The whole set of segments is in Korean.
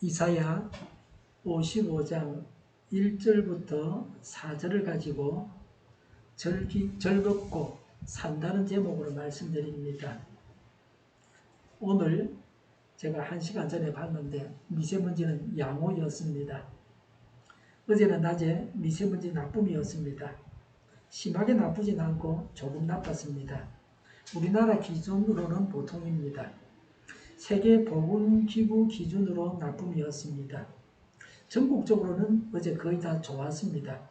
이사야 55장 1절부터 4절을 가지고 즐겁고 산다는 제목으로 말씀드립니다. 오늘 제가 1시간 전에 봤는데 미세먼지는 양호였습니다. 어제는 낮에 미세먼지 나쁨이었습니다. 심하게 나쁘진 않고 조금 나빴습니다. 우리나라 기준으로는 보통입니다. 세계보건기구 기준으로 나쁨이었습니다. 전국적으로는 어제 거의 다 좋았습니다.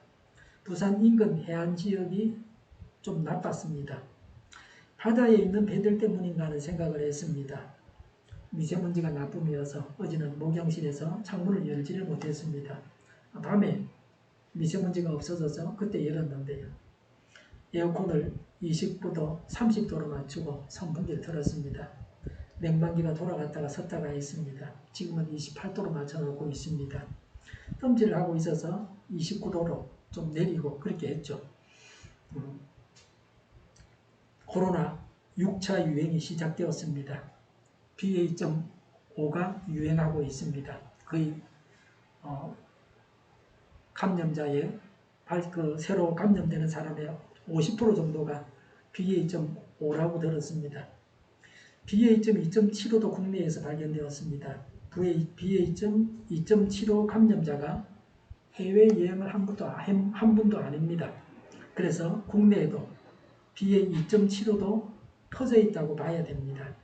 부산 인근 해안 지역이 좀 나빴습니다. 바다에 있는 배들 때문인가 하는 생각을 했습니다. 미세먼지가 나쁨이어서 어제는 목욕실에서 창문을 열지를 못했습니다. 밤에 미세먼지가 없어져서 그때 열었는데요. 에어컨을 29도, 30도로 맞추고 선풍기를 틀었습니다. 냉방기가 돌아갔다가 섰다가 했습니다. 지금은 28도로 맞춰놓고 있습니다. 뜸질하고 있어서 29도로 좀 내리고 그렇게 했죠. 코로나 6차 유행이 시작되었습니다. BA.5가 유행하고 있습니다. 거의 감염자의 새로 감염되는 사람의 50% 정도가 BA.5라고 들었습니다. BA.2.75도 국내에서 발견되었습니다. BA.2.75 감염자가 해외여행을 한 분도 아닙니다. 그래서 국내에도 BA.2.75도 퍼져 있다고 봐야 됩니다.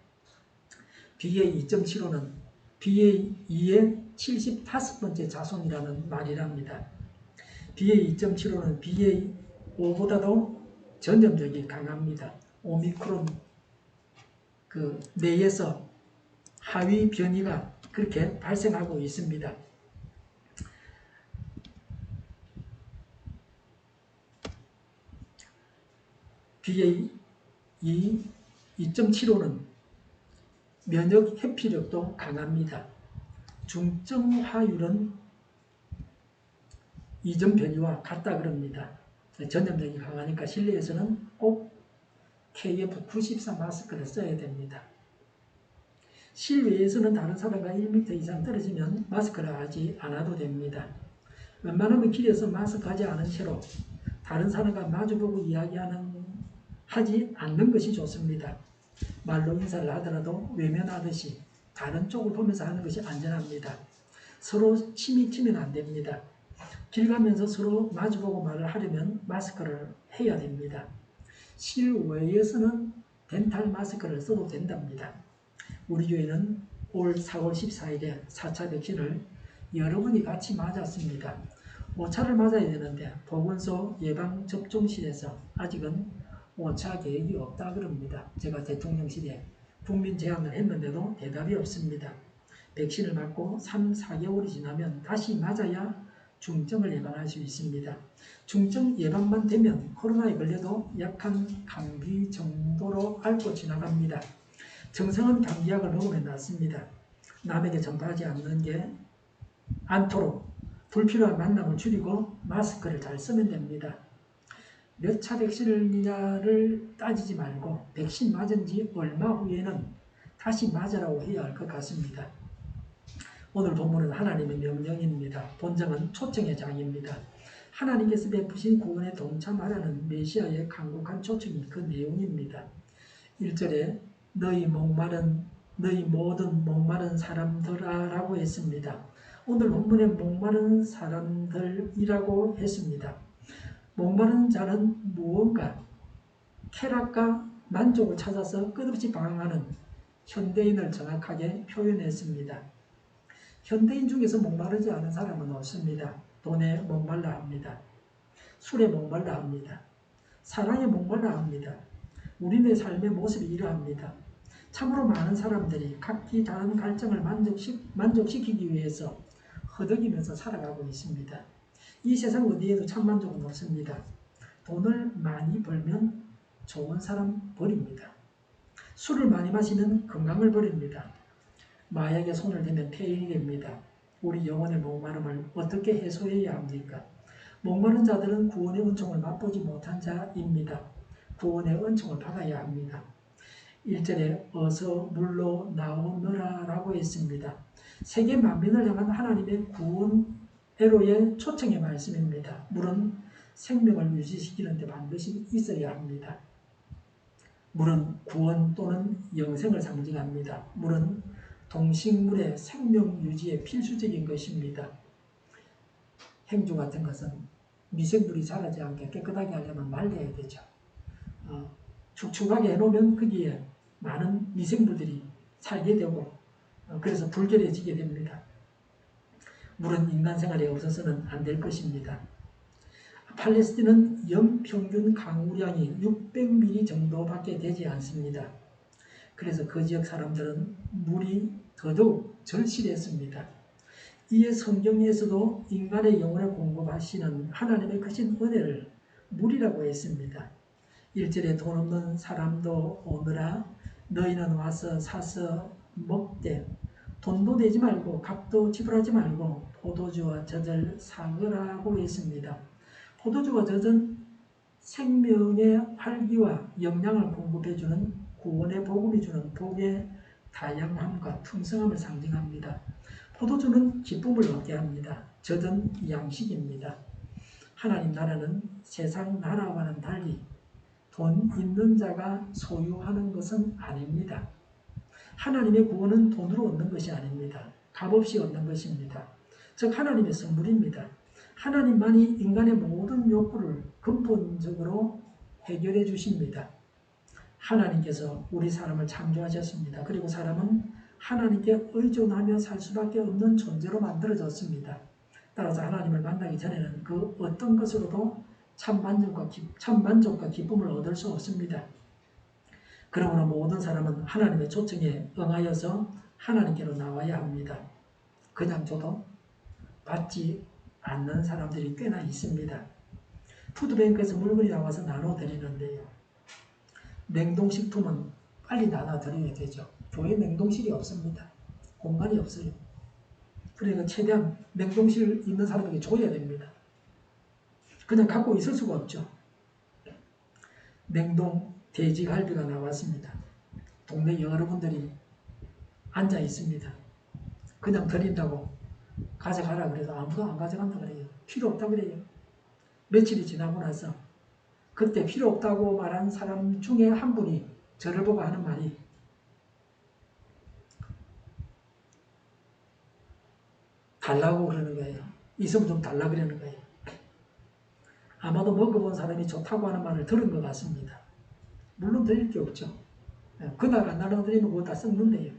BA.2.75는 BA.2의 75번째 자손이라는 말이랍니다. BA.2.75는 BA.5보다도 전염력이 강합니다. 오미크론 내에서 하위 변이가 그렇게 발생하고 있습니다. BA.2.75는 면역 회피력도 강합니다. 중증화율은 이전 변이와 같다 그럽니다. 전염력이 강하니까 실내에서는 꼭 KF94 마스크를 써야 됩니다. 실외에서는 다른 사람과 1m 이상 떨어지면 마스크를 하지 않아도 됩니다. 웬만하면 길에서 마스크 하지 않은 채로 다른 사람과 마주보고 하지 않는 것이 좋습니다. 말로 인사를 하더라도 외면하듯이 다른 쪽을 보면서 하는 것이 안전합니다. 서로 침이 튀면 안 됩니다. 길 가면서 서로 마주보고 말을 하려면 마스크를 해야 됩니다. 실외에서는 덴탈 마스크를 써도 된답니다. 우리 교회는 올 4월 14일에 4차 백신을 여러분이 같이 맞았습니다. 5차를 맞아야 되는데 보건소 예방접종실에서 아직은 5차 계획이 없다 그럽니다. 제가 대통령실에 국민 제안을 했는데도 대답이 없습니다. 백신을 맞고 3, 4개월이 지나면 다시 맞아야 중증을 예방할 수 있습니다. 중증 예방만 되면 코로나에 걸려도 약한 감기 정도로 앓고 지나갑니다. 정상은 감기약을 먹으면 낫습니다. 남에게 전파하지 않도록 불필요한 만남을 줄이고 마스크를 잘 쓰면 됩니다. 몇 차 백신이냐를 따지지 말고 백신 맞은 지 얼마 후에는 다시 맞으라고 해야 할 것 같습니다. 오늘 본문은 하나님의 명령입니다. 본정은 초청의 장입니다. 하나님께서 베푸신 구원에 동참하라는 메시아의 간곡한 초청이 그 내용입니다. 1절에 너희 모든 목마른 사람들아 라고 했습니다. 오늘 본문에 목마른 사람들이라고 했습니다. 목마른 자는 무언가 쾌락과 만족을 찾아서 끝없이 방황하는 현대인을 정확하게 표현했습니다. 현대인 중에서 목마르지 않은 사람은 없습니다. 돈에 목말라 합니다. 술에 목말라 합니다. 사랑에 목말라 합니다. 우리네 삶의 모습이 이러합니다. 참으로 많은 사람들이 각기 다른 갈증을 만족시키기 위해서 허덕이면서 살아가고 있습니다. 이 세상 어디에도 참 만족은 없습니다. 돈을 많이 벌면 좋은 사람 버립니다. 술을 많이 마시면 건강을 버립니다. 마약에 손을 대면 폐인이 됩니다. 우리 영혼의 목마름을 어떻게 해소해야 합니까? 목마른 자들은 구원의 은총을 맛보지 못한 자입니다. 구원의 은총을 받아야 합니다. 1절에 어서 물로 나오너라 라고 했습니다. 세계 만민을 향한 하나님의 구원 애로의 초청의 말씀입니다. 물은 생명을 유지시키는 데 반드시 있어야 합니다. 물은 구원 또는 영생을 상징합니다. 물은 동식물의 생명 유지에 필수적인 것입니다. 행주 같은 것은 미생물이 자라지 않게 깨끗하게 하려면 말려야 되죠. 축축하게 해놓으면 거기에 많은 미생물들이 살게 되고 그래서 불결해지게 됩니다. 물은 인간 생활에 없어서는 안 될 것입니다. 팔레스틴은 연평균 강우량이 600mm 정도밖에 되지 않습니다. 그래서 그 지역 사람들은 물이 더더욱 절실했습니다. 이에 성경에서도 인간의 영혼을 공급하시는 하나님의 크신 은혜를 물이라고 했습니다. 1절에 돈 없는 사람도 오너라 너희는 와서 사서 먹되 돈도 내지 말고 값도 지불하지 말고 포도주와 젖을 사거라고 했습니다. 포도주와 젖은 생명의 활기와 영양을 공급해주는 구원의 복음이 주는 복의 다양함과 풍성함을 상징합니다. 포도주는 기쁨을 얻게 합니다. 젖은 양식입니다. 하나님 나라는 세상 나라와는 달리 돈 있는 자가 소유하는 것은 아닙니다. 하나님의 구원은 돈으로 얻는 것이 아닙니다. 값없이 얻는 것입니다. 즉 하나님의 선물입니다. 하나님만이 인간의 모든 욕구를 근본적으로 해결해 주십니다. 하나님께서 우리 사람을 창조하셨습니다. 그리고 사람은 하나님께 의존하며 살 수밖에 없는 존재로 만들어졌습니다. 따라서 하나님을 만나기 전에는 그 어떤 것으로도 참 만족과 기쁨을 얻을 수 없습니다. 그러므로 모든 사람은 하나님의 초청에 응하여서 하나님께로 나와야 합니다. 그냥 줘도 받지 않는 사람들이 꽤나 있습니다. 푸드뱅크에서 물건이 나와서 나눠드리는데요. 냉동식품은 빨리 나눠드려야 되죠. 교회 냉동실이 없습니다. 공간이 없어요. 그러니까 최대한 냉동실 있는 사람에게 줘야 됩니다. 그냥 갖고 있을 수가 없죠. 냉동 돼지갈비가 나왔습니다. 동네 여러분들이 앉아 있습니다. 그냥 드린다고 가져가라 그래서 아무도 안 가져간다 그래요. 필요 없다 그래요. 며칠이 지나고 나서 그때 필요 없다고 말한 사람 중에 한 분이 저를 보고 하는 말이 달라고 그러는 거예요. 있으면 좀 달라 그러는 거예요. 아마도 먹어본 사람이 좋다고 하는 말을 들은 것 같습니다. 물론 드릴 게 없죠. 그날 안 나눠드리면 그거 다 썩는데요.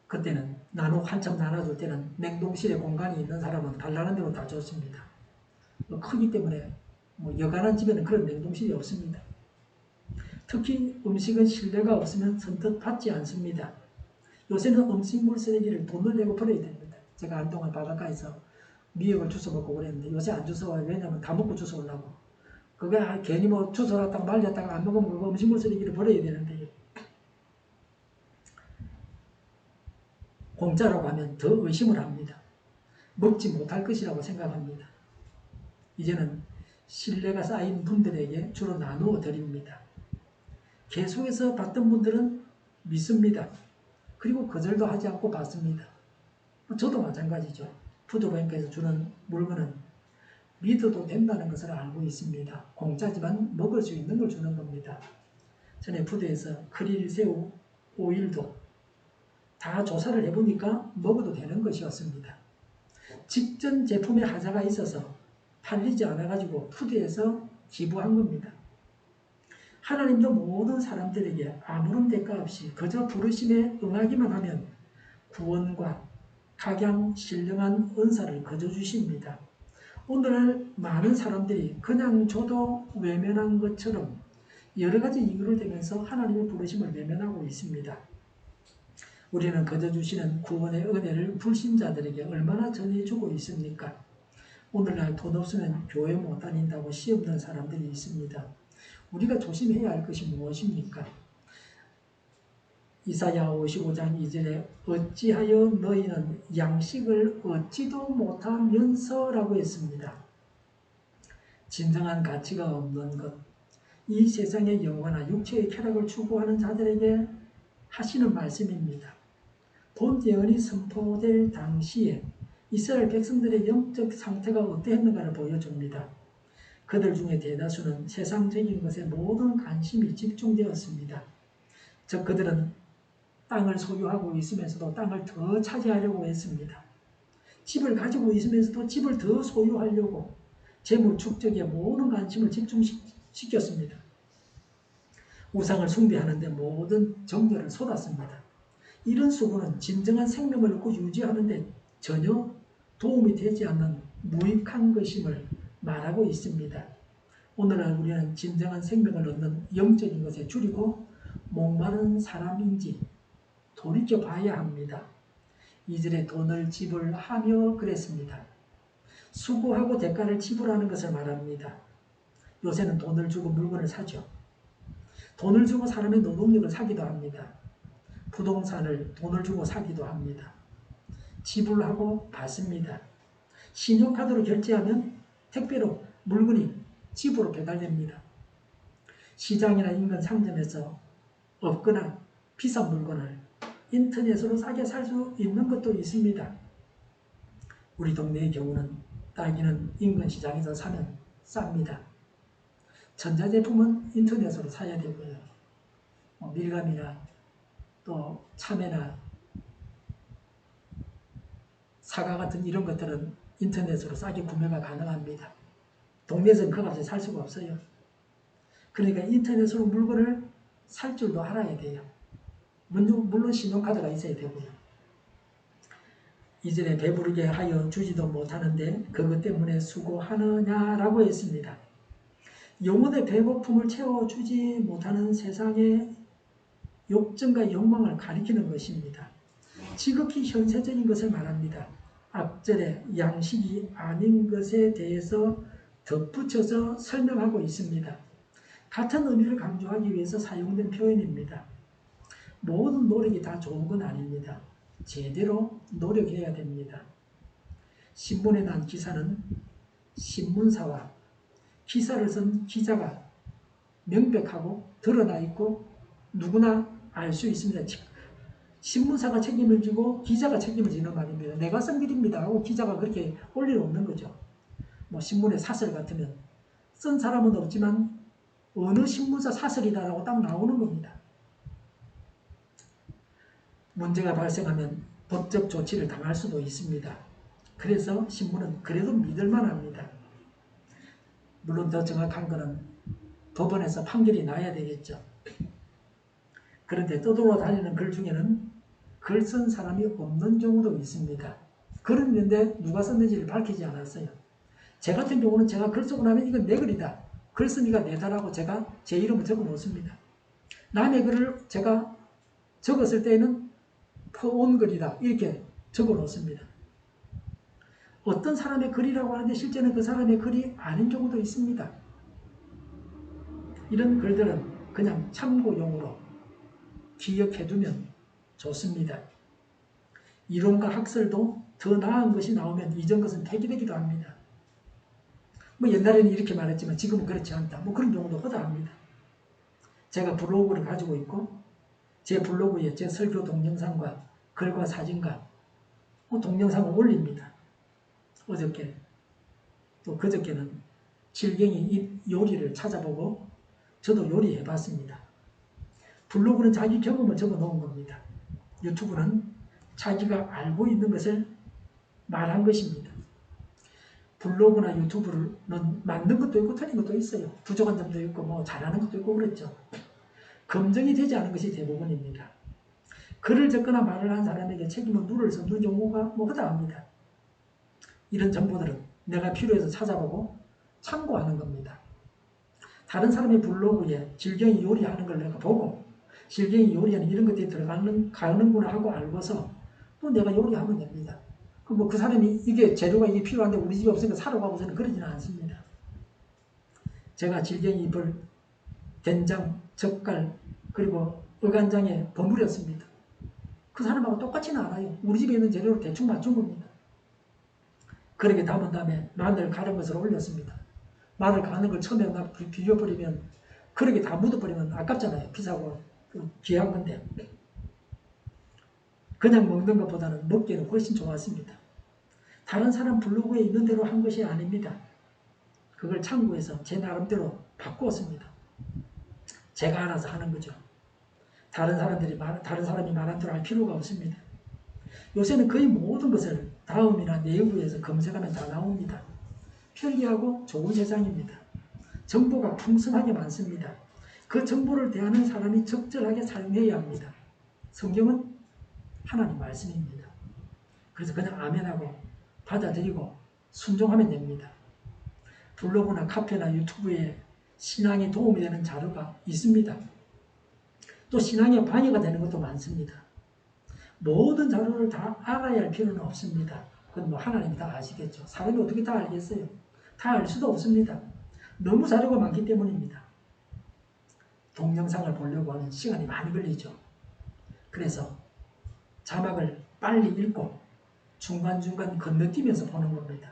그때는 한참 나눠줄 때는 냉동실에 공간이 있는 사람은 달라는 대로 다 줬습니다. 크기 때문에 여간한 집에는 그런 냉동실이 없습니다. 특히 음식은 신뢰가 없으면 선뜻 받지 않습니다. 요새는 음식물 쓰레기를 돈을 내고 버려야 됩니다. 제가 한동안 바닷가에서 미역을 주워 먹고 그랬는데 요새 안 주워와요. 왜냐하면 다 먹고 주워오려고. 그게 괜히 주워놨다가 말렸다가 안 먹으면 그거 음식물 쓰레기를 버려야 되는데 공짜라고 하면 더 의심을 합니다. 먹지 못할 것이라고 생각합니다. 이제는 신뢰가 쌓인 분들에게 주로 나누어 드립니다. 계속해서 받던 분들은 믿습니다. 그리고 거절도 하지 않고 받습니다. 저도 마찬가지죠. 푸드뱅크에서 주는 물건은 믿어도 된다는 것을 알고 있습니다. 공짜지만 먹을 수 있는 걸 주는 겁니다. 전에 푸드에서 크릴, 새우, 오일도 다 조사를 해보니까 먹어도 되는 것이었습니다. 직전 제품에 하자가 있어서 팔리지 않아가지고 푸드에서 기부한 겁니다. 하나님도 모든 사람들에게 아무런 대가 없이 그저 부르심에 응하기만 하면 구원과 각양 신령한 은사를 거저 주십니다. 오늘날 많은 사람들이 그냥 줘도 외면한 것처럼 여러 가지 이유를 대면서 하나님의 부르심을 외면하고 있습니다. 우리는 거저 주시는 구원의 은혜를 불신자들에게 얼마나 전해주고 있습니까? 오늘날 돈 없으면 교회 못 다닌다고 시험든 사람들이 있습니다. 우리가 조심해야 할 것이 무엇입니까? 이사야 55장 2절에 어찌하여 너희는 양식을 얻지도 못하면서 라고 했습니다. 진정한 가치가 없는 것, 이 세상의 영화나 육체의 쾌락을 추구하는 자들에게 하시는 말씀입니다. 본 예언이 선포될 당시에 이스라엘 백성들의 영적 상태가 어떠했는가를 보여줍니다. 그들 중에 대다수는 세상적인 것에 모든 관심이 집중되었습니다. 즉 그들은 땅을 소유하고 있으면서도 땅을 더 차지하려고 했습니다. 집을 가지고 있으면서도 집을 더 소유하려고 재물 축적에 모든 관심을 집중시켰습니다. 우상을 숭배하는 데 모든 정열을 쏟았습니다. 이런 수고는 진정한 생명을 얻고 유지하는 데 전혀 도움이 되지 않는 무익한 것임을 말하고 있습니다. 오늘날 우리는 진정한 생명을 얻는 영적인 것에 줄이고 목마른 사람인지 돌이켜 봐야 합니다. 이전에 돈을 지불하며 그랬습니다. 수고하고 대가를 지불하는 것을 말합니다. 요새는 돈을 주고 물건을 사죠. 돈을 주고 사람의 노동력을 사기도 합니다. 부동산을 돈을 주고 사기도 합니다. 지불하고 받습니다. 신용카드로 결제하면 택배로 물건이 집으로 배달됩니다. 시장이나 인근 상점에서 없거나 비싼 물건을 인터넷으로 싸게 살 수 있는 것도 있습니다. 우리 동네의 경우는 딸기는 인근 시장에서 사면 쌉니다. 전자제품은 인터넷으로 사야 되고요. 밀감이나 또 참외나 사과 같은 이런 것들은 인터넷으로 싸게 구매가 가능합니다. 동네에서는 그 값에 살 수가 없어요. 그러니까 인터넷으로 물건을 살 줄도 알아야 돼요. 물론 신용카드가 있어야 되고요. 이전에 배부르게 하여 주지도 못하는데 그것 때문에 수고하느냐라고 했습니다. 영혼의 배고픔을 채워주지 못하는 세상의 욕정과 욕망을 가리키는 것입니다. 지극히 현세적인 것을 말합니다. 앞절에 양식이 아닌 것에 대해서 덧붙여서 설명하고 있습니다. 같은 의미를 강조하기 위해서 사용된 표현입니다. 모든 노력이 다 좋은 건 아닙니다. 제대로 노력해야 됩니다. 신문에 난 기사는 신문사와 기사를 쓴 기자가 명백하고 드러나 있고 누구나 알 수 있습니다. 신문사가 책임을 지고 기자가 책임을 지는 말입니다. 내가 쓴 글입니다 하고 기자가 그렇게 올 일 없는 거죠. 신문의 사설 같으면 쓴 사람은 없지만 어느 신문사 사설이다라고 딱 나오는 겁니다. 문제가 발생하면 법적 조치를 당할 수도 있습니다. 그래서 신문은 그래도 믿을만 합니다. 물론 더 정확한 것은 법원에서 판결이 나야 되겠죠. 그런데 떠돌아다니는 글 중에는 글 쓴 사람이 없는 경우도 있습니다. 글은 있는데 누가 썼는지를 밝히지 않았어요. 제 같은 경우는 제가 글 쓰고 나면 이건 내 글이다. 글 쓰니까 내다라고 제가 제 이름을 적어 놓습니다. 남의 글을 제가 적었을 때에는 퍼온 글이다 이렇게 적어 놓습니다. 어떤 사람의 글이라고 하는데 실제는 그 사람의 글이 아닌 경우도 있습니다. 이런 글들은 그냥 참고용으로 기억해두면 좋습니다. 이론과 학설도 더 나은 것이 나오면 이전 것은 폐기되기도 합니다. 옛날에는 이렇게 말했지만 지금은 그렇지 않다. 그런 경우도 허다합니다. 제가 블로그를 가지고 있고 제 블로그에 제 설교 동영상과 글과 사진과 동영상을 올립니다. 어저께 또 그저께는 질갱이 요리를 찾아보고 저도 요리해봤습니다. 블로그는 자기 경험을 적어놓은 겁니다. 유튜브는 자기가 알고 있는 것을 말한 것입니다. 블로그나 유튜브는 맞는 것도 있고 틀린 것도 있어요. 부족한 점도 있고 잘하는 것도 있고 그렇죠. 검증이 되지 않은 것이 대부분입니다. 글을 적거나 말을 한 사람에게 책임을 물을 수 없는 경우가 허다합니다. 이런 정보들은 내가 필요해서 찾아보고 참고하는 겁니다. 다른 사람의 블로그에 질경이 요리하는 걸 내가 보고 질경이 요리하는 이런 것들이 가는구나 하고 알고서 또 내가 요리하면 됩니다. 그 사람이 재료가 이게 필요한데 우리 집에 없으니까 사러 가고서는 그러지는 않습니다. 제가 질갱이 잎을 된장, 젓갈, 그리고 어간장에 버무렸습니다. 그 사람하고 똑같지는 않아요. 우리 집에 있는 재료로 대충 맞춘 겁니다. 그렇게 담은 다음에 마늘 갈은 것을 올렸습니다. 말을 가는 걸 처음에 막 비벼버리면 그렇게 다 묻어버리면 아깝잖아요. 비싸고 귀한 건데. 그냥 먹는 것보다는 먹기에는 훨씬 좋았습니다. 다른 사람 블로그에 있는 대로 한 것이 아닙니다. 그걸 참고해서 제 나름대로 바꾸었습니다. 제가 알아서 하는 거죠. 다른 사람이 말한 대로 할 필요가 없습니다. 요새는 거의 모든 것을 다음이나 네이버에서 검색하면 다 나옵니다. 편리하고 좋은 세상입니다. 정보가 풍성하게 많습니다. 그 정보를 대하는 사람이 적절하게 사용해야 합니다. 성경은 하나님 말씀입니다. 그래서 그냥 아멘하고 받아들이고 순종하면 됩니다. 블로그나 카페나 유튜브에 신앙에 도움이 되는 자료가 있습니다. 또 신앙에 방해가 되는 것도 많습니다. 모든 자료를 다 알아야 할 필요는 없습니다. 그건 뭐 하나님이 다 아시겠죠. 사람이 어떻게 다 알겠어요? 다 알 수도 없습니다. 너무 자료가 많기 때문입니다. 동영상을 보려고 하면 시간이 많이 걸리죠. 그래서 자막을 빨리 읽고 중간중간 건너뛰면서 보는 겁니다.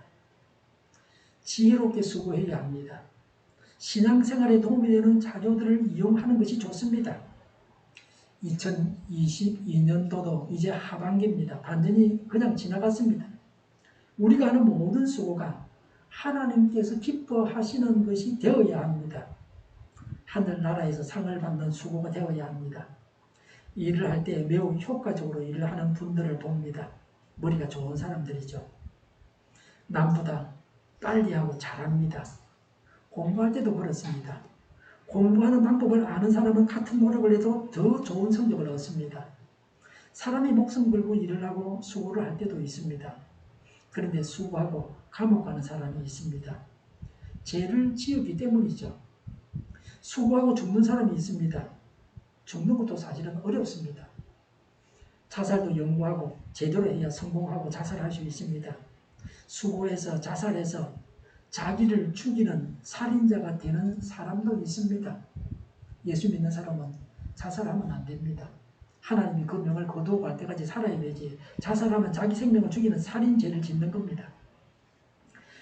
지혜롭게 수고해야 합니다. 신앙생활에 도움이 되는 자료들을 이용하는 것이 좋습니다. 2022년도도 이제 하반기입니다. 반전이 그냥 지나갔습니다. 우리가 하는 모든 수고가 하나님께서 기뻐하시는 것이 되어야 합니다. 하늘나라에서 상을 받는 수고가 되어야 합니다. 일을 할 때 매우 효과적으로 일을 하는 분들을 봅니다. 머리가 좋은 사람들이죠. 남보다 빨리 하고 잘합니다. 공부할 때도 그렇습니다. 공부하는 방법을 아는 사람은 같은 노력을 해도 더 좋은 성적을 얻습니다. 사람이 목숨 걸고 일을 하고 수고를 할 때도 있습니다. 그런데 수고하고 감옥 가는 사람이 있습니다. 죄를 지었기 때문이죠. 수고하고 죽는 사람이 있습니다. 죽는 것도 사실은 어렵습니다. 자살도 연구하고 제대로 해야 성공하고 자살할 수 있습니다. 수고해서 자살해서 자기를 죽이는 살인자가 되는 사람도 있습니다. 예수 믿는 사람은 자살하면 안 됩니다. 하나님이 그 명을 거두어 갈 때까지 살아야 되지. 자살하면 자기 생명을 죽이는 살인죄를 짓는 겁니다.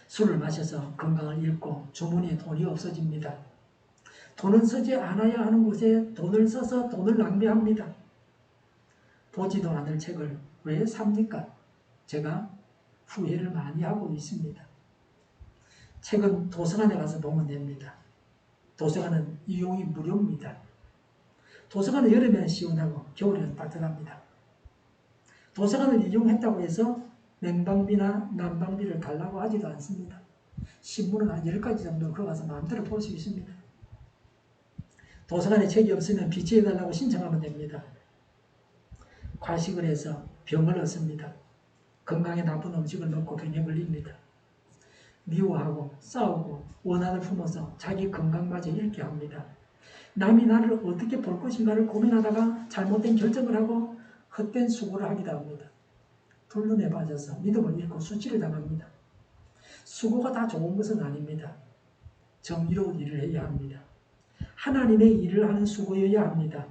술을 마셔서 건강을 잃고 주머니에 돈이 없어집니다. 돈은 쓰지 않아야 하는 곳에 돈을 써서 돈을 낭비합니다. 보지도 않을 책을 왜 삽니까? 제가 후회를 많이 하고 있습니다. 책은 도서관에 가서 보면 됩니다. 도서관은 이용이 무료입니다. 도서관은 여름에는 시원하고 겨울에는 따뜻합니다. 도서관을 이용했다고 해서 냉방비나 난방비를 달라고 하지도 않습니다. 신문은 한 10가지 정도 거기 가서 마음대로 볼 수 있습니다. 도서관에 책이 없으면 비치해달라고 신청하면 됩니다. 과식을 해서 병을 얻습니다. 건강에 나쁜 음식을 먹고 병에 걸립니다. 미워하고 싸우고 원한을 품어서 자기 건강마저 잃게 합니다. 남이 나를 어떻게 볼 것인가를 고민하다가 잘못된 결정을 하고 헛된 수고를 하기도 합니다. 불륜에 빠져서 믿음을 잃고 수치를 당합니다. 수고가 다 좋은 것은 아닙니다. 정의로운 일을 해야 합니다. 하나님의 일을 하는 수고여야 합니다.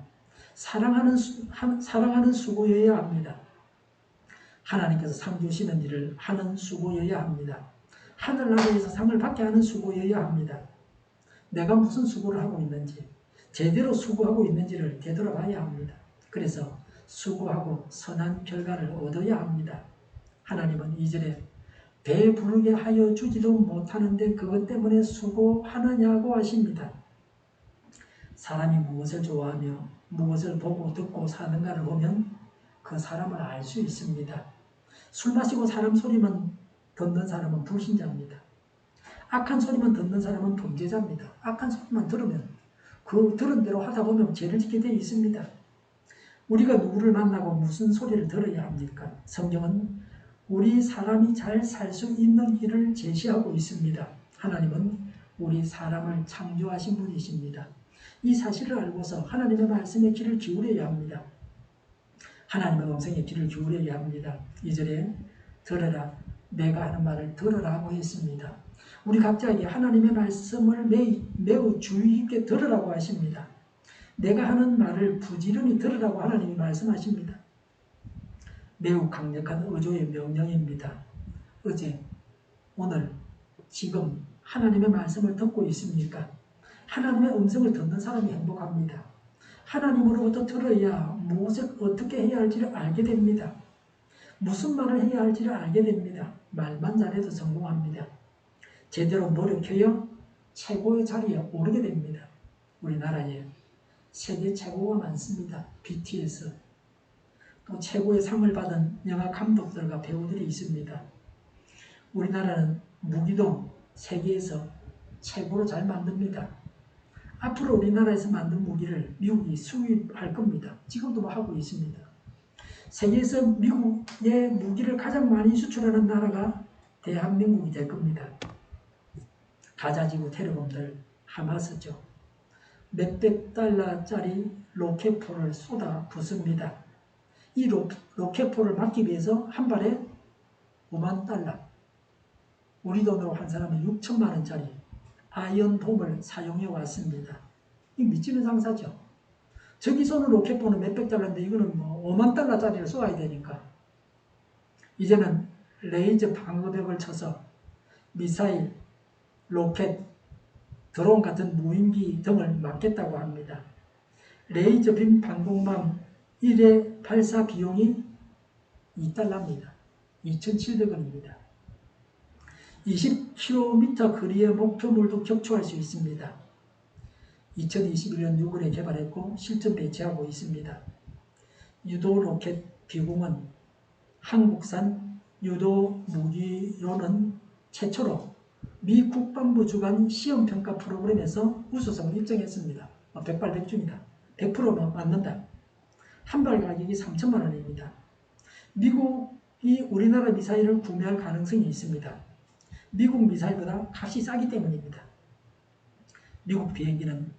사랑하는 수고여야 합니다. 하나님께서 상 주시는 일을 하는 수고여야 합니다. 하늘나라에서 상을 받게 하는 수고여야 합니다. 내가 무슨 수고를 하고 있는지, 제대로 수고하고 있는지를 되돌아봐야 합니다. 그래서 수고하고 선한 결과를 얻어야 합니다. 하나님은 2절에 배부르게 하여 주지도 못하는데 그것 때문에 수고하느냐고 하십니다. 사람이 무엇을 좋아하며 무엇을 보고 듣고 사는가를 보면 그 사람을 알 수 있습니다. 술 마시고 사람 소리만 듣는 사람은 불신자입니다. 악한 소리만 듣는 사람은 범죄자입니다. 악한 소리만 들으면 그 들은 대로 하다 보면 죄를 짓게 되어 있습니다. 우리가 누구를 만나고 무슨 소리를 들어야 합니까? 성경은 우리 사람이 잘 살 수 있는 길을 제시하고 있습니다. 하나님은 우리 사람을 창조하신 분이십니다. 이 사실을 알고서 하나님의 말씀에 귀를 기울여야 합니다. 하나님의 음성에 귀를 기울여야 합니다. 2절에 들으라, 내가 하는 말을 들으라고 했습니다. 우리 각자에게 하나님의 말씀을 매우 주의 깊게 들으라고 하십니다. 내가 하는 말을 부지런히 들으라고 하나님이 말씀하십니다. 매우 강력한 의조의 명령입니다. 어제, 오늘, 지금 하나님의 말씀을 듣고 있습니까? 하나님의 음성을 듣는 사람이 행복합니다. 하나님으로부터 들어야 무엇을 어떻게 해야 할지를 알게 됩니다. 무슨 말을 해야 할지를 알게 됩니다. 말만 잘해도 성공합니다. 제대로 노력해야 최고의 자리에 오르게 됩니다. 우리나라에 세계 최고가 많습니다. BTS. 또 최고의 상을 받은 영화 감독들과 배우들이 있습니다. 우리나라는 무기도 세계에서 최고로 잘 만듭니다. 앞으로 우리나라에서 만든 무기를 미국이 수입할 겁니다. 지금도 뭐 하고 있습니다. 세계에서 미국의 무기를 가장 많이 수출하는 나라가 대한민국이 될 겁니다. 가자지구 테러범들 하마스죠. 몇백 달러짜리 로켓포를 쏟아 붓습니다. 이 로켓포를 막기 위해서 한 발에 5만 달러, 우리 돈으로 한 사람은 6천만 원짜리 아이언돔을 사용해 왔습니다. 이 미치는 상사죠. 저기 쏘는 로켓포는 몇백 달러인데 이거는 뭐 5만 달러짜리를 쏘아야 되니까 이제는 레이저 방어벽을 쳐서 미사일, 로켓, 드론 같은 무인기 등을 막겠다고 합니다. 레이저 빔 방공망 1회 발사 비용이 2달러입니다. 2,700원입니다. 20km 거리의 목표물도 격추할 수 있습니다. 2021년 6월에 개발했고 실전 배치하고 있습니다. 유도 로켓 비공은 한국산 유도 무기로는 최초로 미 국방부 주관 시험평가 프로그램에서 우수성을 입증했습니다. 백발백중이다. 100% 맞는다. 한 발 가격이 3천만 원입니다. 미국이 우리나라 미사일을 구매할 가능성이 있습니다. 미국 미사일보다 값이 싸기 때문입니다. 미국 비행기는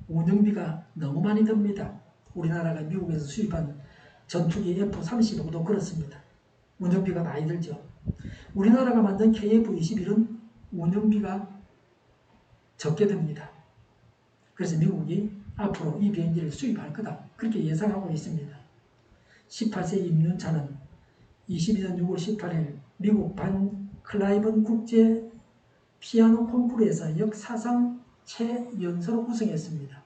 운영비가 너무 많이 듭니다. 우리나라가 미국에서 수입한 전투기 F-35도 그렇습니다. 운영비가 많이 들죠. 우리나라가 만든 KF-21은 운영비가 적게 듭니다. 그래서 미국이 앞으로 이 비행기를 수입할 거다. 그렇게 예상하고 있습니다. 18세 임윤찬은 22년 6월 18일 미국 반 클라이번 국제 피아노 콩쿠르에서 역사상 최연소로 우승했습니다.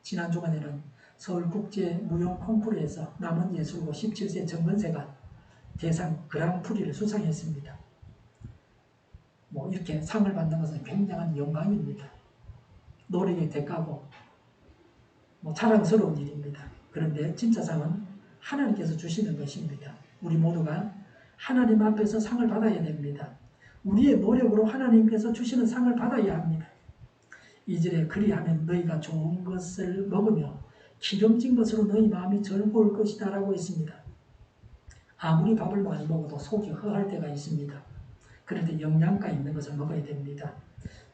지난 주간에는 서울국제무용 콩쿠르에서 남원예술고 17세 정근세가 대상 그랑프리를 수상했습니다. 이렇게 상을 받는 것은 굉장한 영광입니다. 노력의 대가고 자랑스러운 일입니다. 그런데 진짜 상은 하나님께서 주시는 것입니다. 우리 모두가 하나님 앞에서 상을 받아야 됩니다. 우리의 노력으로 하나님께서 주시는 상을 받아야 합니다. 2절에 그리하면 너희가 좋은 것을 먹으며 기름진 것으로 너희 마음이 즐거울 것이다 라고 했습니다. 아무리 밥을 많이 먹어도 속이 허할 때가 있습니다. 그런데 영양가 있는 것을 먹어야 됩니다.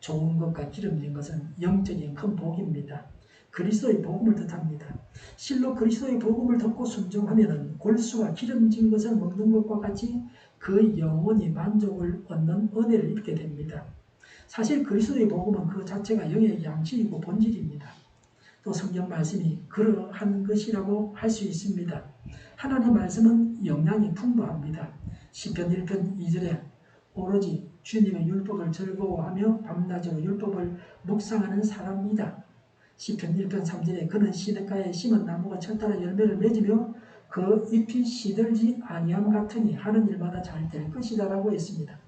좋은 것과 기름진 것은 영적인 큰 복입니다. 그리스도의 복음을 뜻합니다. 실로 그리스도의 복음을 듣고 순종하면 골수와 기름진 것을 먹는 것과 같이 그 영혼이 만족을 얻는 은혜를 입게 됩니다. 사실 그리스도의 복음은 그 자체가 영의 양식이고 본질입니다. 또 성경 말씀이 그러한 것이라고 할 수 있습니다. 하나님 말씀은 영양이 풍부합니다. 시편 1편 2절에 오로지 주님의 율법을 즐거워하며 밤낮으로 율법을 묵상하는 사람이다. 시편 1편 3절에 그는 시냇가에 심은 나무가 철따라 열매를 맺으며 그 잎이 시들지 아니함 같으니 하는 일마다 잘 될 것이다 라고 했습니다.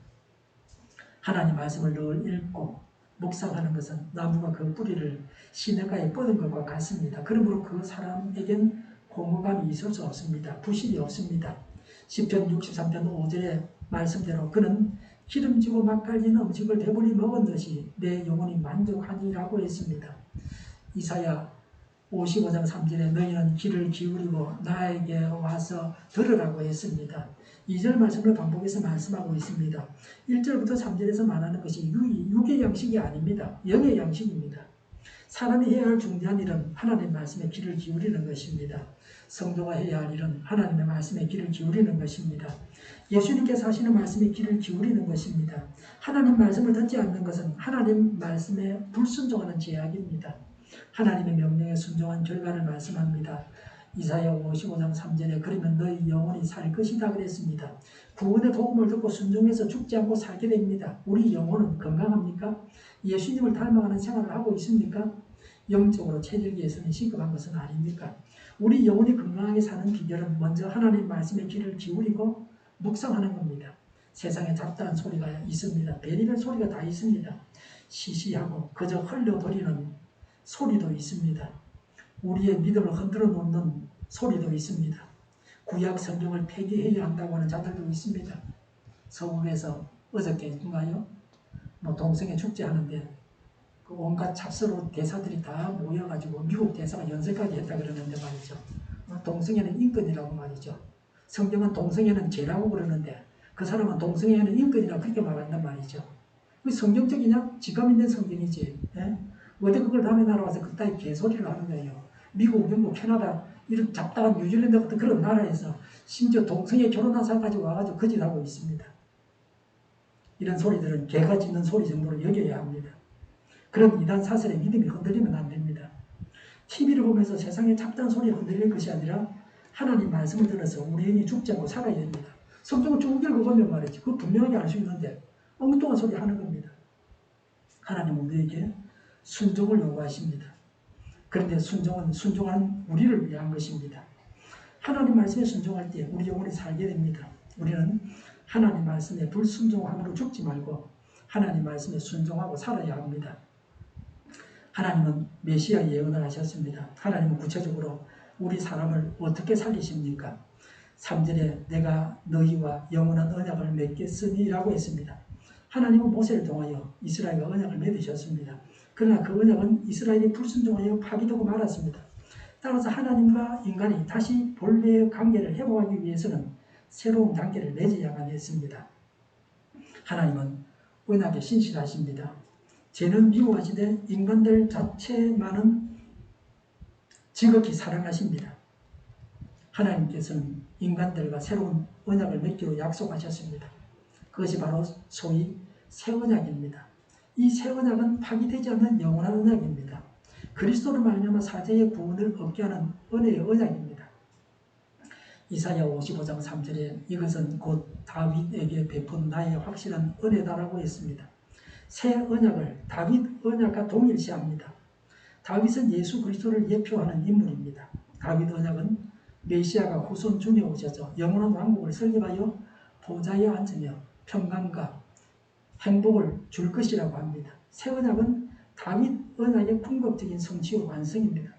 하나님 말씀을 늘 읽고 묵상하는 것은 나무가 그 뿌리를 시냇가에 뻗은 것과 같습니다. 그러므로 그 사람에겐 공허감이 있을 수 없습니다. 부실이 없습니다. 시편 63편 5절의 말씀대로 그는 기름지고 맛깔진 음식을 배불리 먹은 듯이 내 영혼이 만족하니라고 했습니다. 이사야 55장 3절에 너희는 귀를 기울이고 나에게 와서 들으라고 했습니다. 2절 말씀을 반복해서 말씀하고 있습니다. 1절부터 3절에서 말하는 것이 육의 양식이 아닙니다. 영의 양식입니다. 사람이 해야 할 중대한 일은 하나님의 말씀에 귀를 기울이는 것입니다. 성도가 해야 할 일은 하나님의 말씀에 귀를 기울이는 것입니다. 예수님께서 하시는 말씀에 귀를 기울이는 것입니다. 하나님 말씀을 듣지 않는 것은 하나님 말씀에 불순종하는 죄악입니다. 하나님의 명령에 순종한 결과를 말씀합니다. 이사야 55장 3절에 그러면 너희 영혼이 살 것이다 그랬습니다. 구원의 복음을 듣고 순종해서 죽지 않고 살게 됩니다. 우리 영혼은 건강합니까? 예수님을 닮아가는 생활을 하고 있습니까? 영적으로 체질기에서는 시급한 것은 아닙니까? 우리 영혼이 건강하게 사는 비결은 먼저 하나님 말씀에 귀를 기울이고 묵상하는 겁니다. 세상에 잡다한 소리가 있습니다. 별의별 소리가 다 있습니다. 시시하고 그저 흘려버리는 소리도 있습니다. 우리의 믿음을 흔들어 놓는 소리도 있습니다. 구약 성경을 폐기해야 한다고 하는 자들도 있습니다. 서울에서 어저께인가요? 동성애 축제하는데 그 온갖 찹스러운 대사들이 다 모여가지고 미국 대사가 연설까지 했다 그러는데 말이죠. 동성애는 인권이라고 말이죠. 성경은 동성애는 죄라고 그러는데 그 사람은 동성애는 인권이라고 그렇게 말한단 말이죠. 그 성경적이냐? 지감 있는 성경이지. 예? 어디 그걸 남의 나라 와서 그따위 개소리를 하는 거예요. 미국, 영국, 캐나다 이런 잡다한 뉴질랜드 같은 그런 나라에서 심지어 동성애 결혼한 사람까지 와가지고 거짓하고 있습니다. 이런 소리들은 개가 짖는 소리 정도로 여겨야 합니다. 그런 이단 사설의 믿음이 흔들리면 안 됩니다. TV를 보면서 세상의 잡다한 소리에 흔들릴 것이 아니라 하나님 말씀을 들어서 우리 영이 죽지 않고 살아야 됩니다. 성경을 쭉 읽어보면 말이지. 그거 분명하게 알 수 있는데 엉뚱한 소리 하는 겁니다. 하나님은 우리에게 순종을 요구하십니다. 그런데 순종은 순종한 우리를 위한 것입니다. 하나님 말씀에 순종할 때 우리 영혼이 살게 됩니다. 우리는 하나님 말씀에 불순종함으로 죽지 말고 하나님 말씀에 순종하고 살아야 합니다. 하나님은 메시아 예언을 하셨습니다. 하나님은 구체적으로 우리 사람을 어떻게 살리십니까? 3절에 내가 너희와 영원한 언약을 맺겠으니라고 했습니다. 하나님은 모세를 통하여 이스라엘과 언약을 맺으셨습니다. 그러나 그 언약은 이스라엘이 불순종하여 파기되고 말았습니다. 따라서 하나님과 인간이 다시 본래의 관계를 회복하기 위해서는 새로운 관계를 맺어야만 했습니다. 하나님은 언약에 신실하십니다. 죄는 미워하시되 인간들 자체만은 지극히 사랑하십니다. 하나님께서는 인간들과 새로운 언약을 맺기로 약속하셨습니다. 그것이 바로 소위 새 언약입니다. 이 새 언약은 파기되지 않는 영원한 언약입니다. 그리스도로 말미암아 사제의 구원을 얻게 하는 은혜의 언약입니다. 이사야 55장 3절에 이것은 곧 다윗에게 베푼 나의 확실한 은혜다라고 했습니다. 새 언약을 다윗 언약과 동일시합니다. 다윗은 예수 그리스도를 예표하는 인물입니다. 다윗 언약은 메시아가 후손 중에 오셔서 영원한 왕국을 설립하여 보좌에 앉으며 평강과 행복을 줄 것이라고 합니다. 새 언약은 다윗 언약의 궁극적인 성취와 완성입니다.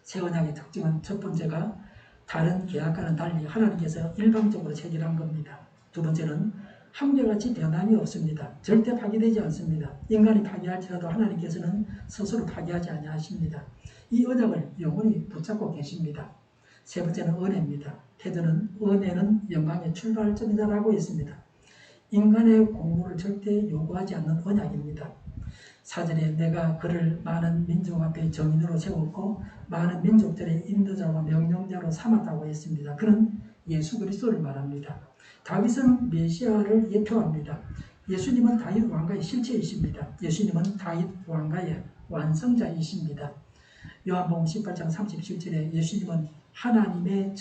새 언약의 특징은 첫 번째가 다른 계약과는 달리 하나님께서 일방적으로 체결한 겁니다. 두 번째는 한결같이 변함이 없습니다. 절대 파기되지 않습니다. 인간이 파기할지라도 하나님께서는 스스로 파기하지 아니하십니다. 이 언약을 영원히 붙잡고 계십니다. 세 번째는 은혜입니다. 테드는 은혜는 영광의 출발점이다라고 했습니다. 인간의 공로를 절대 요구하지 않는 언약입니다. 4절에 내가 그를 많은 민족 앞에 정인으로 세웠고 많은 민족들의 인도자와 명령자로 삼았다고 했습니다. 그는 예수 그리스도를 말합니다. 다윗은 메시아를 예표합니다. 예수님은 다윗 왕가의 실체이십니다. 예수님은 다윗 왕가의 완성자이십니다. 요한복음 18장 37절에 예수님은 하나님의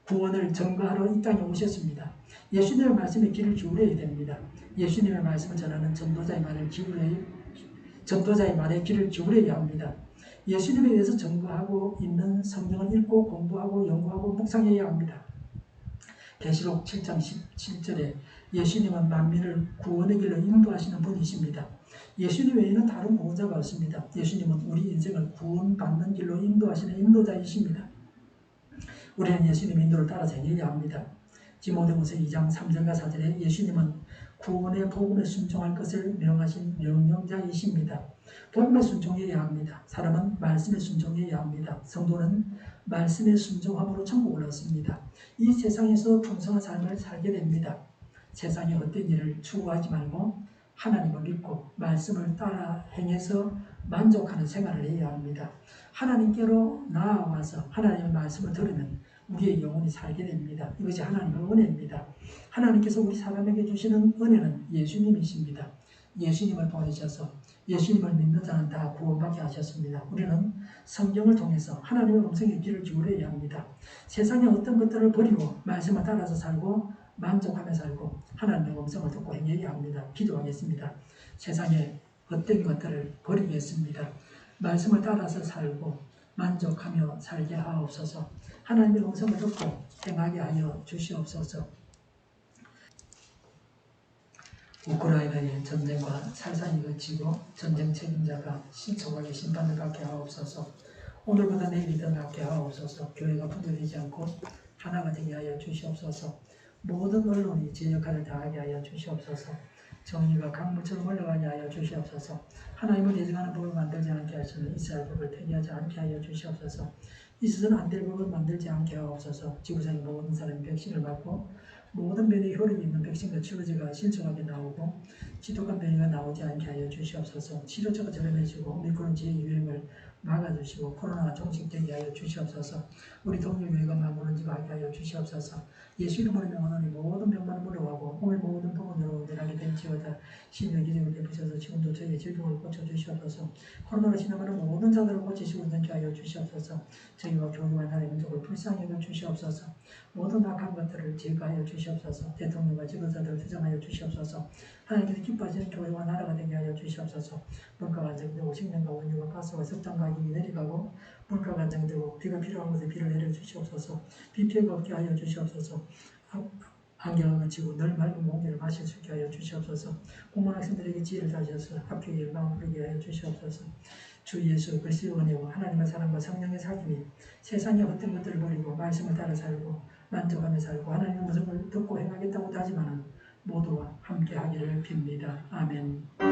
구원을 전가하러 이 땅에 오셨습니다. 예수님의 말씀에 귀를 기울여야 됩니다. 예수님의 말씀을 전하는 전도자의 말에 귀를 기울여야 합니다. 예수님에 대해서 전거하고 있는 성경을 읽고 공부하고 연구하고 묵상해야 합니다. 계시록 7장 17절에 예수님은 만민을 구원의 길로 인도하시는 분이십니다. 예수님 외에는 다른 구원자가 없습니다. 예수님은 우리 인생을 구원받는 길로 인도하시는 인도자이십니다. 우리는 예수님의 인도를 따라 다녀야 합니다. 디모데후서 2장 3절과 4절에 예수님은 구원의 복음에 순종할 것을 명하신 명령자이십니다. 복음에 순종해야 합니다. 사람은 말씀에 순종해야 합니다. 성도는 말씀에 순종함으로 천국을 얻습니다. 이 세상에서 풍성한 삶을 살게 됩니다. 세상의 헛된 일을 추구하지 말고 하나님을 믿고 말씀을 따라 행해서 만족하는 생활을 해야 합니다. 하나님께로 나아와서 하나님의 말씀을 들으면 우리의 영혼이 살게 됩니다. 이것이 하나님의 은혜입니다. 하나님께서 우리 사람에게 주시는 은혜는 예수님이십니다. 예수님을 보내셔서 예수님을 믿는 자는 다 구원받게 하셨습니다. 우리는 성경을 통해서 하나님의 음성의 입지를 기울여야 합니다. 세상의 어떤 것들을 버리고 말씀을 따라서 살고 만족하며 살고 하나님의 음성을 듣고 행해야 합니다. 기도하겠습니다. 세상의 어떤 것들을 버리겠습니다. 말씀을 따라서 살고 만족하며 살게 하옵소서. 하나님의 음성을 듣고 행하게 하여 주시옵소서. 우크라이나의 전쟁과 살상이 그치고 전쟁 책임자가 신속하게 심판을 받게 하옵소서. 오늘보다 내일이 더 낫게 하옵소서. 교회가 분열되지 않고 하나가 되게 하여 주시옵소서. 모든 언론이 제 역할을 다하게 하여 주시옵소서. 정의가 강물처럼 올라가게 하여 주시옵소서. 하나님을 예정하는 법을 만들지 않게 하시는 이스라엘 법을 폐기하지 않게 하여 주시옵소서. 있어서는 안 될 법을 만들지 않게 하옵소서. 지구상의 모든 사람이 백신을 맞고 모든 변이에 효력이 있는 백신과 치료제가 신속하게 나오고 지독한 변이가 나오지 않게 하여 주시옵소서. 치료제가 저렴해지고 오미크론 제2유행을 막아주시고 코로나가 종식되게 하여 주시옵소서. 우리 동료교회가 마무리지고 하게 하여 주시옵소서. 예수 이름으로 명하노니 모든 병만을 물러가고 몸의 모든 부분으로 내라게 될지어다. 신의 기적을 베푸셔서 지금도 저희의 질병을 고쳐주시옵소서. 코로나로 지나가는 모든 자들을 고치시고 은혜케 하여 주시옵소서. 저희와 교회와 나라의 민족을 불쌍히 여겨 주시옵소서. 모든 악한 것들을 제거하여 주시옵소서. 대통령과 지도자들을 투정하여 주시옵소서. 하나님께서 기뻐하시는 교회와 나라가 되게 하여 주시옵소서. 물가가 안정되고 식량과 원유와 가스와 석탄 가격이 내려가고 물가가 안정되고 비가 필요한 곳에 비를 내려 주시옵소서. 비 피해가 없게 하여 주시옵소서. 안개가 그치고 늘 맑은 공기를 마실 수 있게 하여 주시옵소서. 공무원 학생들에게 지혜를 다하셔서 합격에 열망을 부르게 하여 주시옵소서. 주 예수 그리스도의 은혜와 하나님의 사랑과 성령의 사귐이 세상의 어떤 것들을 버리고 말씀을 따라 살고 만족하며 살고 하나님의 음성을 듣고 행하겠다고 다짐하는 모두와 함께 하기를 빕니다. 아멘.